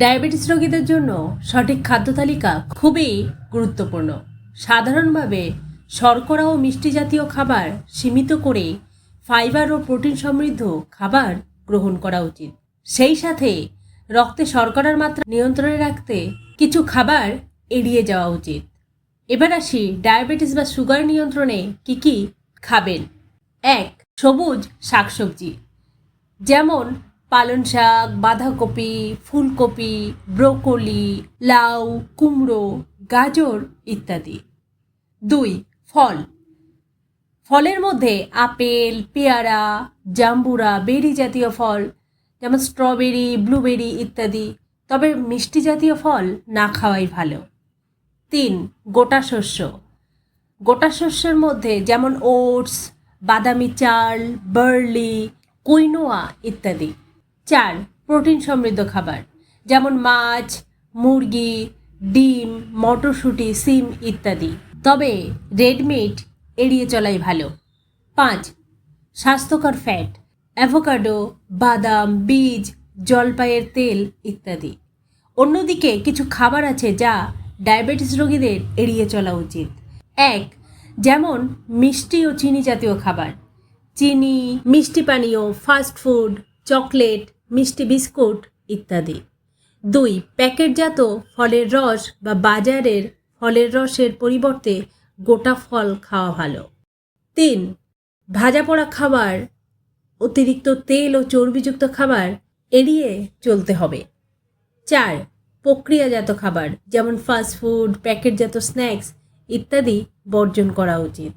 Diabetes রোগীদের জন্য সঠিক খাদ্য তালিকা খুবই গুরুত্বপূর্ণ। সাধারণভাবে শর্করা ও মিষ্টি জাতীয় খাবার সীমিত করে ফাইবার ও প্রোটিন সমৃদ্ধ খাবার গ্রহণ করা উচিত। সেই সাথে রক্তে শর্করার মাত্রা নিয়ন্ত্রণে রাখতে কিছু খাবার এড়িয়ে যাওয়া উচিত। এবার আসি ডায়াবেটিস বা সুগার নিয়ন্ত্রণে কি খাবেন। 1. সবুজ শাকসবজি যেমন পালং শাক, বাঁধাকপি, ফুলকপি, ব্রোকলি, লাউ, কুমড়ো, গাজর ইত্যাদি। 2. ফল। ফলের মধ্যে আপেল, পেয়ারা, জাম্বুরা, বেরি জাতীয় ফল যেমন স্ট্রবেরি, ব্লুবেরি ইত্যাদি, তবে মিষ্টি জাতীয় ফল না খাওয়াই ভালো। 3. গোটা শস্য। গোটা শস্যের মধ্যে যেমন ওটস, বাদামি চাল, বার্লি, কুইনোয়া ইত্যাদি। 4. প্রোটিন সমৃদ্ধ খাবার যেমন মাছ, মুরগি, ডিম, মটরশুঁটি, সিম ইত্যাদি, তবে রেড মিট এড়িয়ে চলাই ভালো। 5. স্বাস্থ্যকর ফ্যাট, অ্যাভোকাডো, বাদাম, বীজ, জলপাইয়ের তেল ইত্যাদি। অন্যদিকে কিছু খাবার আছে যা ডায়াবেটিস রোগীদের এড়িয়ে চলা উচিত। 1. যেমন মিষ্টি ও চিনি জাতীয় খাবার, চিনি, মিষ্টি পানীয়, ফাস্ট ফুড, চকলেট, মিষ্টি বিস্কুট ইত্যাদি। 2. প্যাকেটজাত ফলের রস বা বাজারের ফলের রসের পরিবর্তে গোটা ফল খাওয়া ভালো। 3. ভাজা পোড়া খাবার, অতিরিক্ত তেল ও চর্বিযুক্ত খাবার এড়িয়ে চলতে হবে। 4. প্রক্রিয়াজাত খাবার যেমন ফাস্ট ফুড, প্যাকেটজাত স্ন্যাক্স ইত্যাদি বর্জন করা উচিত।